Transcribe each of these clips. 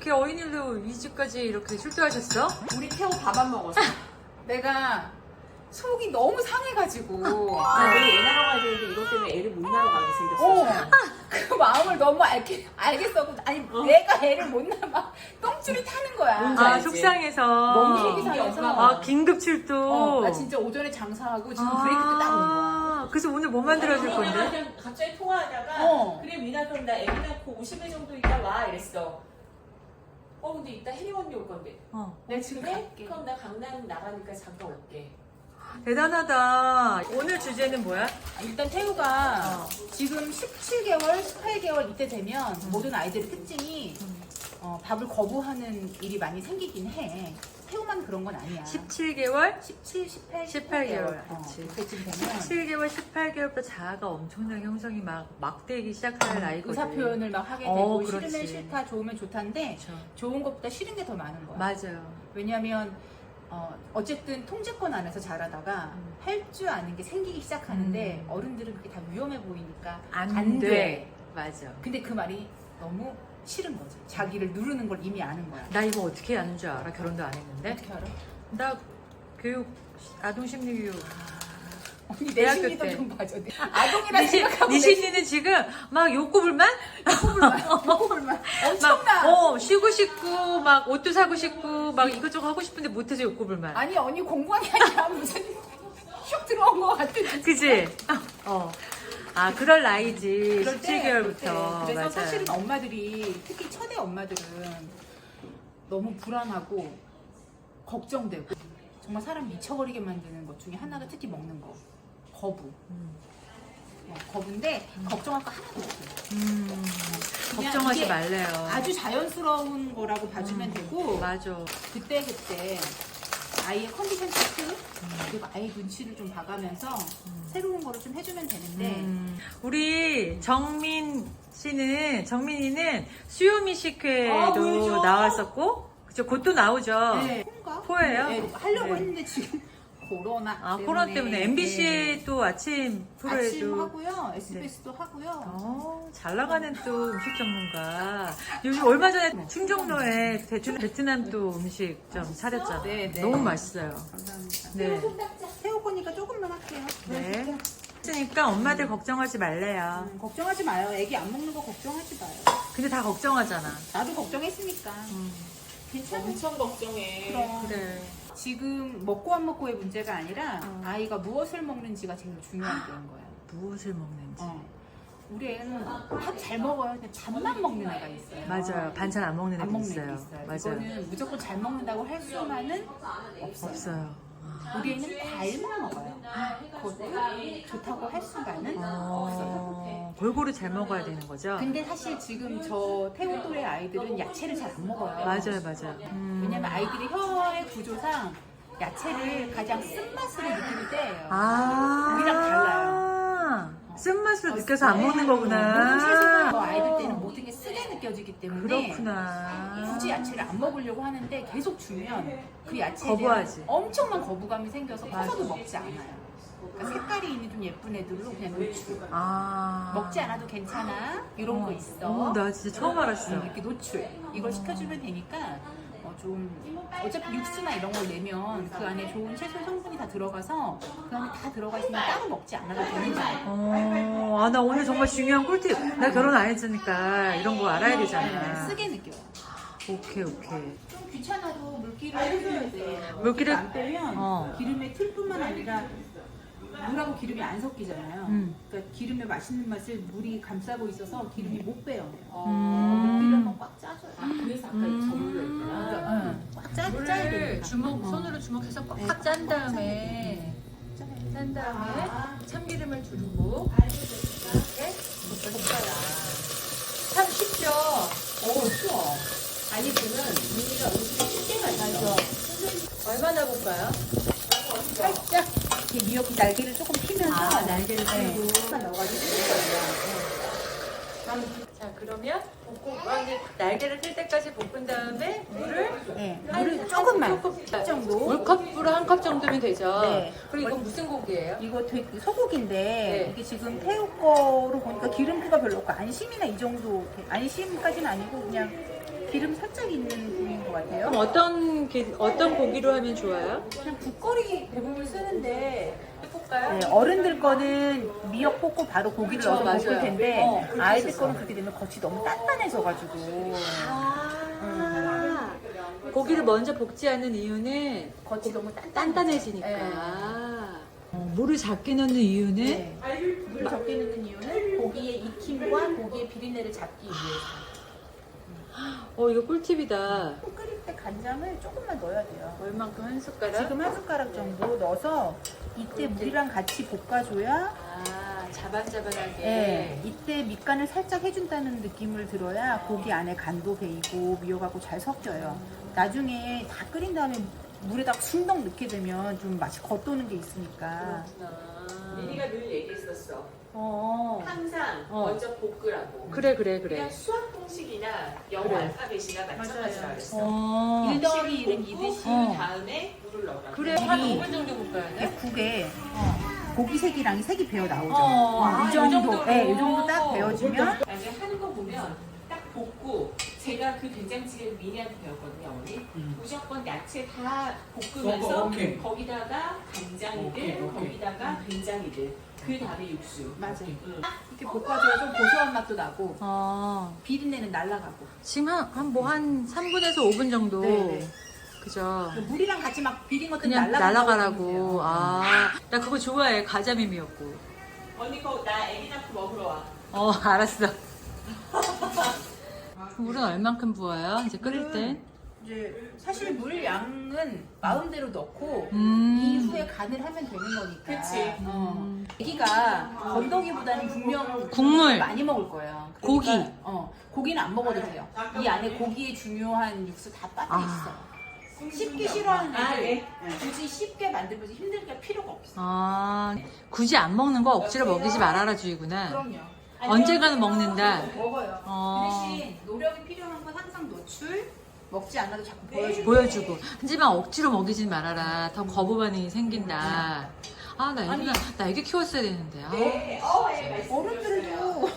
이렇게 어인일로 이 집까지 이렇게 출두하셨어? 우리 태호 밥 안 먹었어. 내가 속이 너무 상해가지고 내일 애 낳으러 가야 되는데 이것 때문에 애를 못 낳으러 가게 생겼어. 그 마음을 너무 알겠어. 아니 내가 애를 못 낳아 막 똥줄이 타는 거야. 뭔지 아, 알지? 속상해서. 너무 속상해서. 아, 긴급 출두. 나 진짜 오전에 장사하고 지금 브레이크 때 딱 온 거야. 그래서 오늘 뭐 만들어줄 건데? 그냥 갑자기 통화하다가 그래 미나 그럼 나 애기 낳고 50일 정도 있다 와 이랬어. 근데 이따 혜리 언니 올 건데. 내가 지금 그래? 갈게. 그럼 나 강남 나가니까 잠깐 올게. 대단하다. 오늘 주제는 뭐야? 일단 태우가 지금 17개월, 18개월 이때 되면 모든 아이들의 특징이 밥을 거부하는 일이 많이 생기긴 해. 태우만 그런 건 아니야. 17개월? 17, 18, 18개월. 그치. 그때쯤 되면 17개월, 18개월부터 자아가 엄청나게 형성이 막 되기 시작할 나이거든. 의사 표현을 막 하게 되고 그렇지. 싫으면 싫다, 좋으면 좋다인데 그쵸. 좋은 것보다 싫은 게 더 많은 거야. 맞아요. 왜냐하면 어쨌든 통제권 안에서 자라다가 할 줄 아는 게 생기기 시작하는데 어른들은 그게 다 위험해 보이니까 안 돼. 맞아. 근데 그 말이 너무 싫은 거지. 자기를 누르는 걸 이미 아는 거야. 나 이거 어떻게 아는 줄 알아? 결혼도 안 했는데. 어떻게 알아? 나 교육, 아동심리교육. 언니 내 대학교 심리도 때. 좀 봐줘. 아동이라 생각하고 니신이는 지금 막 욕구불만? 욕구불만 엄청나. 막, 쉬고 싶고, 막 옷도 사고 싶고, 막 이것저것 하고 싶은데 못해서 욕구불만. 아니 언니 공부한 게 아니라 무슨 슉 들어온 거 같은. 그지? 아, 그럴 나이지. 그럴 때, 17개월부터. 그래서 맞아요. 사실은 엄마들이 특히 첫애 엄마들은 너무 불안하고 걱정되고 정말 사람 미쳐버리게 만드는 것 중에 하나가 특히 먹는 거. 거부. 거부인데 걱정할 거 하나도 없어요. 그냥 걱정하지 이게 말래요. 아주 자연스러운 거라고 봐주면 되고 맞아. 그때 아이의 컨디션 체크 그리고 아이 눈치를 좀 봐가면서 새로운 거를 좀 해주면 되는데 우리 정민이는 수요미 식회도 보이죠? 나왔었고, 그죠? 곧또 나오죠? 네. 포예요? 네, 하려고 네. 했는데 지금 코로나 때문에 코로나 때문에 MBC 또 아침 프로에도. 아침 하고요 SBS도 하고요 잘 나가는 또 음식 전문가. 요즘 얼마 전에 충정로에 베트남 또 음식점 차렸잖아요. 네, 네. 너무 맛있어요. 감사합니다. 네. 새우 거니까 조금만 할게요. 네. 그러니까 엄마들 걱정하지 말래요. 걱정하지 마요. 애기 안 먹는 거 걱정하지 마요. 근데 다 걱정하잖아. 나도 걱정했으니까. 괜찮아. 엄청 걱정해. 그럼. 그래. 지금 먹고 안 먹고의 문제가 아니라 아이가 무엇을 먹는지가 제일 중요한 거인 거야. 무엇을 먹는지. 우리 애는 밥 잘 먹어요. 근데 밥만 먹는 애가 있어요. 맞아요. 반찬 안 먹는 안 애들 먹는 있어요. 애가 있어요. 맞아요. 이거는 무조건 잘 먹는다고 할 수만은 없어요. 없어요. 우리 애는 과일만 먹어요. 그것도 좋다고 할 수만은 없어요. 골고루 잘 먹어야 되는 거죠? 근데 사실 지금 저 태우 또래 아이들은 야채를 잘 안 먹어요. 맞아요. 왜냐면 아이들이 혀의 구조상 야채를 가장 쓴맛으로 느끼는 때예요. 우리랑 달라요. 쓴맛을 느껴서 안 먹는 모든 거구나. 채소가 아이들 때는 모든 게 쓰게 느껴지기 때문에 그렇구나. 굳이 야채를 안 먹으려고 하는데 계속 주면 그 야채에 거부하지. 대한 엄청난 거부감이 생겨서 커서도 먹지 않아요. 그러니까 색깔이 있는 좀 예쁜 애들로 그냥 노출. 먹지 않아도 괜찮아. 이런 거 있어. 나 진짜 처음 알았어. 이렇게 노출. 이걸 시켜주면 되니까 어차피 육수나 이런 걸 내면 그 안에 좋은 채소 성분이 다 들어가서 그 안에 다 들어가 있으면 따로 먹지 않아도 되는 거예요. 나 오늘 정말 중요한 꿀팁. 나 결혼 안 했으니까 이런 거 알아야 되잖아. 쓰게 느껴요. 오케이. 좀 귀찮아도 물기를 해줘야 돼. 물기를- 안 빼면 기름의 틀뿐만 아니라 물하고 기름이 안 섞이잖아요. 그러니까 기름의 맛있는 맛을 물이 감싸고 있어서 기름이 못 빼요. 물기를 한번 꽉 짜줘요. 그래서 아까 저물로 했구나. 꽉 짜야 되니까. 손으로 주먹해서 꽉 짠 다음에 참기름을 두르고 이렇게 볶아라. 참 쉽죠? 쉬워. 아니, 저는 언니가 음식을 쉽게 가르쳐. 얼마나 볶아요? 살짝 이렇게 미역국 날개를 조금 피면서 날개를 네. 고 넣어가지고 자, 그러면 볶고 날개를 뜰 때까지 볶은 다음에 물을 조금만 정도. 물컵으로 한 컵 정도면 되죠? 네. 그리고 이건 무슨 고기예요? 이거 되게 소고기인데 네. 이게 지금 태우 거로 보니까 기름기가 별로 없고 안심이나 이 정도 안심까지는 아니고 그냥 기름 살짝 있는 부위인 것 같아요. 그럼 어떤 고기로 하면 좋아요? 그냥 국거리 대부분 쓰는데 해볼까요? 네, 어른들 거는 미역 볶고 바로 고기를 그쵸, 넣어서 볶을 맞아요. 텐데 그렇게 아이들 했었어. 거는 그렇게 되면 겉이 너무 단단해져가지고 고기를 먼저 볶지 않는 이유는 겉이 너무 단단해지니까. 네. 물을 작게 넣는 이유는 네. 물을 적게 넣는 이유는 고기의 익힘과 고기의 비린내를 잡기 위해서. 이거 꿀팁이다. 끓일 때 간장을 조금만 넣어야 돼요. 얼만큼 한 숟가락? 지금 한 숟가락 정도 넣어서 이때 물이랑 같이 볶아줘야 자반자반하게. 네, 이때 밑간을 살짝 해준다는 느낌을 들어야 고기 안에 간도 배이고 미역하고 잘 섞여요. 나중에 다 끓인 다음에 물에다가 숭덩 넣게 되면 좀 맛이 겉도는 게 있으니까. 미니가 늘 얘기했었어. 어. 항상 어. 먼저 볶으라고. 그래. 그냥 수학 공식이나 영어 그래. 알파벳이나 마찬가지라 그랬어. 1 더하기 1은 볶고 2듯이 어. 다음에 물을 넣으라고. 그래, 미리 한 5분 정도 볶아야 돼? 국에 고기 색이랑 색이 배어 나오죠. 이 이 정도, 정도로. 네, 이 정도 딱 배어주면 나중에 하는 거 보면 딱 볶고 제가 그 된장찌개를 미니한테 배웠거든요, 어머니. 무조건 야채 다 볶으면서 오케이. 거기다가 간장이들, 오케이. 거기다가 된장이들, 그 다음에 육수. 맞아. 이렇게 볶아줘야 좀 고소한 맛도 나고 비린내는 날아가고. 지금 한 3분에서 5분 정도. 네네. 그죠. 물이랑 같이 막 비린 것들 그냥 날아가라고. 날아가라고. 나 그거 좋아해. 가자미 미역국. 언니 거 나 애기 낳고 먹으러 와. 알았어. 물은 얼만큼 부어요? 이제 끓일 땐? 이제 사실 물 양은 마음대로 넣고 이후에 간을 하면 되는 거니까. 그치. 애기가 건더기보다는 분명 국물. 많이 먹을 거예요. 고기. 고기는 안 먹어도 돼요. 이 안에 고기의 중요한 육수 다 빠져 아. 있어. 쉽게 싫어하는 애들 네. 굳이 쉽게 만들면서 힘들게 할 필요가 없어. 굳이 안 먹는 거 억지로 먹이지 말아라 주의구나. 그럼요. 언젠가는 먹는다. 먹어요. 어. 그 대신 노력이 필요한 건 항상 노출, 먹지 않아도 자꾸 보여주고. 보여주고. 하지만 억지로 먹이지 말아라. 더 거부 반응이 생긴다. 나 애기 키웠어야 되는데. 어른들도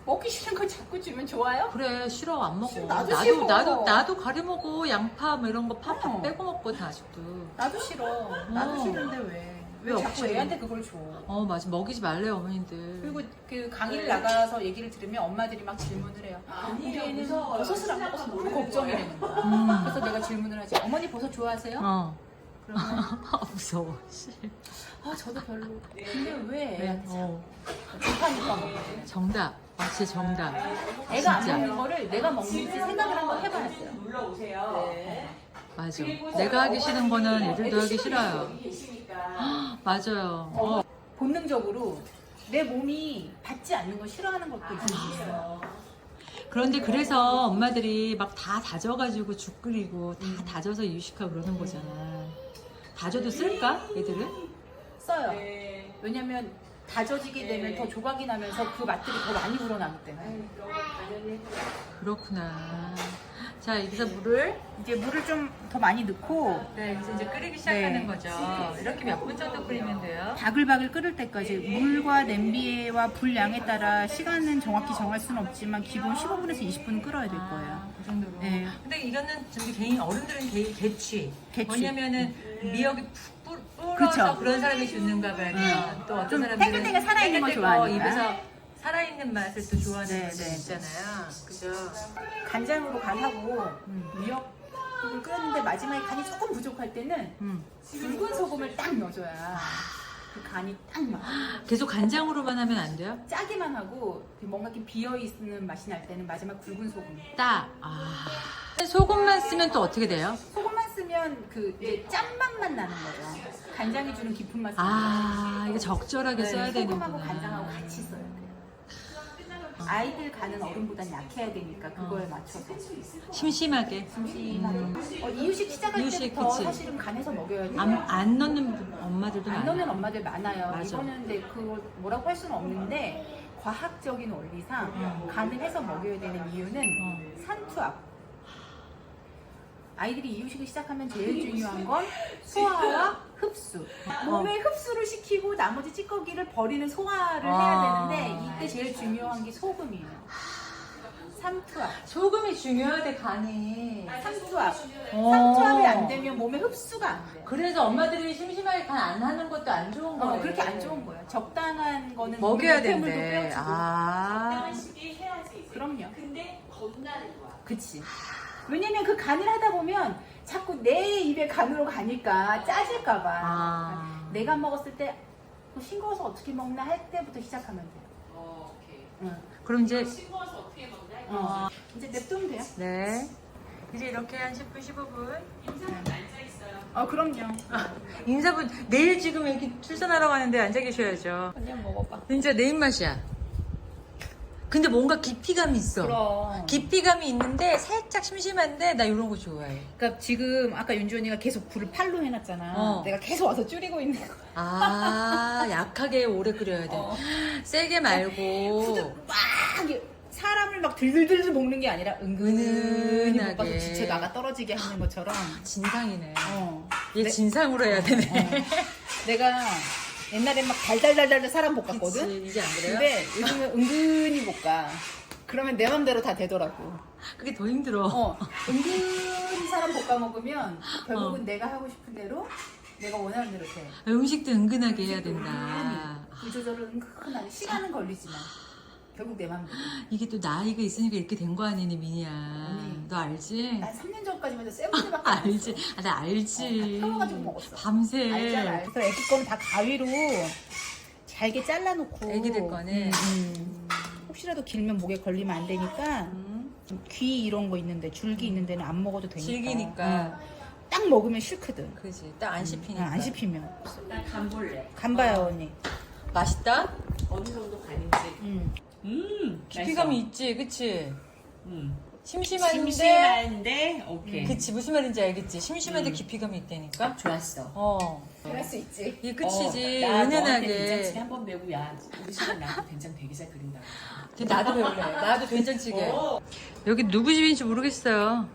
먹기 싫은 거 자꾸 주면 좋아요? 그래, 싫어. 안 먹어. 나도 싫어. 나도 가려 먹어. 양파 뭐 이런 거 파 빼고 먹거든, 아직도. 나도 싫어. 나도 싫은데 왜? 왜 왜 자꾸 억지로? 애한테 그걸 줘? 맞아. 먹이지 말래요, 어머님들. 그리고 그 강의를 나가서 얘기를 들으면 엄마들이 막 질문을 해요. 우리 아니에요, 애는 무서워요. 버섯을 안 먹어서 너무 걱정이 되는 거야. 그래서 내가 질문을 하지. 어머니 버섯 좋아하세요? 그러면 무서워. 씨. 저도 별로. 근데 왜 애한테 어. 좋다니까 먹어. 정답. 진짜 정답. 애가 안 진짜. 먹는 거를 내가 먹는지 생각을 한번 해봐야겠어요. 놀러 오세요. 맞아. 내가 하기 싫은 거는 애들도 하기 싫어요. 여기 계시니까. 맞아요. 본능적으로 내 몸이 받지 않는 걸 싫어하는 것도 있어요. 그런데 그래서 엄마들이 막 다 다져가지고 죽 끓이고 다 다져서 이유식하고 그러는 거잖아. 다져도 쓸까? 애들은? 써요. 네. 왜냐면 다져지게 되면 더 조각이 나면서 그 맛들이 더 많이 우러나기 때문에. 그렇구나. 자, 여기서 물을 이제 물을 좀 더 많이 넣고 이제 끓이기 시작하는 네. 거죠. 이렇게 몇 분 정도 끓이면 돼요? 바글바글 끓을 때까지 물과 냄비와 불량에 따라 시간은 정확히 정할 수는 없지만 기본 15분에서 20분은 끓어야 될 거예요. 그 정도로. 네. 근데 이거는 저기 개인 어른들은 개취. 개취. 왜냐면은 미역이 푹 불어서 그쵸. 그런 사람이 줬는가 봐요. 또 어떤 좀 사람들은 탱글탱글 살아있는 거 탱글탱글 좋아하니까. 입에서 살아있는 맛을 또 좋아하는 네, 분들 네. 있잖아요. 그죠? 간장으로 간하고 미역국을 끓였는데 마지막에 간이 조금 부족할 때는 붉은 소금을 딱 넣어줘야 그 간이 딱 맞아. 계속 간장으로만 하면 안 돼요? 짜기만 하고 뭔가 이렇게 비어있는 맛이 날 때는 마지막 굵은 소금. 소금만 쓰면 또 어떻게 돼요? 소금만 쓰면 그 이제 짠맛만 나는 거죠. 간장이 주는 깊은 맛은. 이거 적절하게 써야 되는구나. 소금하고 간장하고 같이 써야 돼요. 아이들 간은 어른보단 약해야 되니까 그거에 맞춰서 심심하게. 이유식 시작할 이유식, 때부터 그치. 사실은 간해서 먹여야 돼요. 안 넣는 엄마들도 안 많아요. 넣는 엄마들 많아요. 맞아. 이거는 근데 그걸 뭐라고 할 수는 없는데 과학적인 원리상 간을 해서 먹여야 되는 이유는 산투압. 아이들이 이유식을 시작하면 제일 중요한 건 소화와 흡수. 몸에 흡수를 시키고 나머지 찌꺼기를 버리는 소화를 해야 되는데 이때 제일 중요한 게 소금이에요. 삼투압. 소금이 중요하대 간이. 삼투압. 어. 삼투압이 안 되면 몸에 흡수가 안 돼. 그래서 엄마들이 심심하게 간 안 하는 것도 안 좋은 거예요. 그렇게 안 좋은 거예요. 적당한 거는 먹여야 노폐물도 된대. 빼어주고. 적당한 아. 시기에 해야지 이제. 그럼요. 근데 겁나는 거야. 그치. 왜냐면 그 간을 하다 보면 자꾸 내 입에 간으로 가니까 짜질까봐. 아. 내가 먹었을 때 싱거워서 어떻게 먹나 할 때부터 시작하면 돼요. 오케이. 응. 그럼 이제 싱거워서 어떻게 먹나? 이제 냅두면 돼요. 네. 이제 이렇게 한 10분 15분. 인사는 앉아 있어요. 그럼요. 인사분 내일 지금 여기 출산하러 가는데 앉아 계셔야죠. 그냥 먹어봐. 진짜 내 입맛이야. 근데 뭔가 깊이감이 있어. 그럼. 깊이감이 있는데 살짝 심심한데 나 이런 거 좋아해. 그러니까 지금 아까 윤주 언니가 계속 불을 8로 해놨잖아. 어. 내가 계속 와서 줄이고 있는 거야. 아, 약하게 오래 끓여야 돼. 세게 말고. 막 사람을 막 들들들 볶는 게 아니라 은근히 은은하게. 볶아서 지체 나가 떨어지게 하는 것처럼. 진상이네. 얘 네. 진상으로 해야 되네. 내가 옛날에 막 달달달달 사람 볶았거든. 그치, 이제 안 그래요? 근데 요즘은 은근히 볶아. 그러면 내 맘대로 다 되더라고. 그게 더 힘들어. 은근히 사람 볶아 먹으면 결국은 내가 하고 싶은 대로 내가 원하는 대로 돼. 음식도 은근하게 해야 된다. 그 조절은 은근하게 시간은 걸리지만 결국 내 맘대로. 이게 또 나이가 있으니까 이렇게 된 거 아니니, 미니야. 언니. 너 알지? 난 3년 전까지만 해도 쇠고기밖에 안 알지. 했어. 아, 나 알지. 태워가지고 먹었어. 밤새. 알잖아. 그래서 애기 거는 다 가위로 잘게 잘라놓고. 애기들 거는. 혹시라도 길면 목에 걸리면 안 되니까 귀 이런 거 있는데 줄기 있는 데는 안 먹어도 되니까. 질기니까. 딱 먹으면 싫거든. 그지. 딱 안 씹히니까. 안 씹히면. 난 간볼래. 간 봐요 언니. 맛있다? 어느 정도 간인지. 깊이감이 있지, 그치? 심심한데. 심심한데 오케이. 그치, 무슨 말인지 알겠지? 심심한데 깊이감이 있다니까? 좋았어. 그럴 수 있지. 이게 끝이지. 나 너한테 은은하게. 된장찌개 한번 배우고 야 우리 집은 나한테 된장 되게 잘 그린다. 나도 배울래. 나도 된장찌개. 어. 여기 누구 집인지 모르겠어요.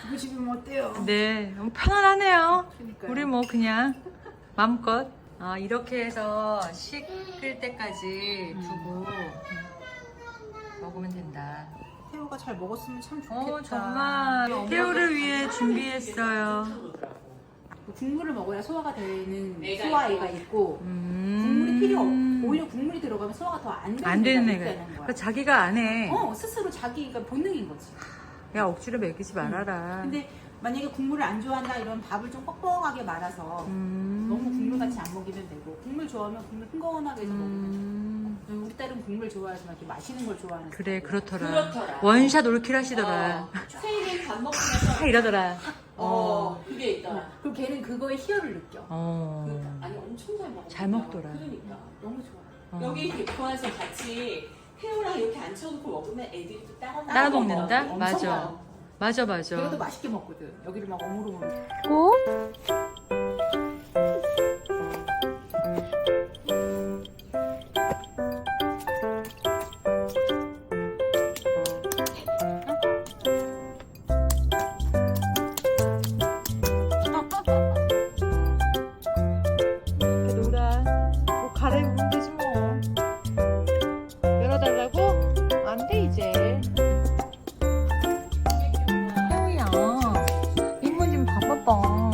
누구 집이면 어때요? 네, 너무 편안하네요. 그러니까요. 우리 뭐 그냥 마음껏. 이렇게 해서 식을 때까지 두고 먹으면 된다. 태호가 잘 먹었으면 참 좋겠다. 정말 태우를 위해 준비했어요. 국물을 먹어야 소화가 되는 애가 소화애가 있고 국물이 필요 없. 오히려 국물이 들어가면 소화가 더 안 되는 애가. 있다는 거야. 그 자기가 안 해. 스스로 자기가 본능인 거지. 야, 억지로 먹이지 말아라. 근데 만약에 국물을 안 좋아한다 이러면 밥을 좀 뻑뻑하게 말아서 너무 국물같이 안 먹이면 되고 국물 좋아하면 국물 흥건하게 해서 먹으면 돼. 우리 딸은 국물 좋아하지만 이렇게 마시는 걸 좋아하는 그래, 그렇더라. 그렇더라. 원샷 올킬 하시더라. 세일은 밥 먹고 나서 이러더라. 그게 있더라. 그리고 걔는 그거에 희열을 느껴. 아니 엄청 잘 먹어. 잘 먹더라. 그러니까 너무 좋아. 여기 이렇게 와서 같이 태우랑 이렇게 앉혀놓고 먹으면 애들이 또 따라 먹는다? 엄청 맞아. 많아. 맞아, 걔가 더 맞아. 맛있게 먹거든. 여기를 막 어무르고. 고? 이렇게 놀아. 뭐 갈아입으면 되지 뭐. 열어달라고? 안 돼 이제. 태우야, 입문 좀 봐봐봐.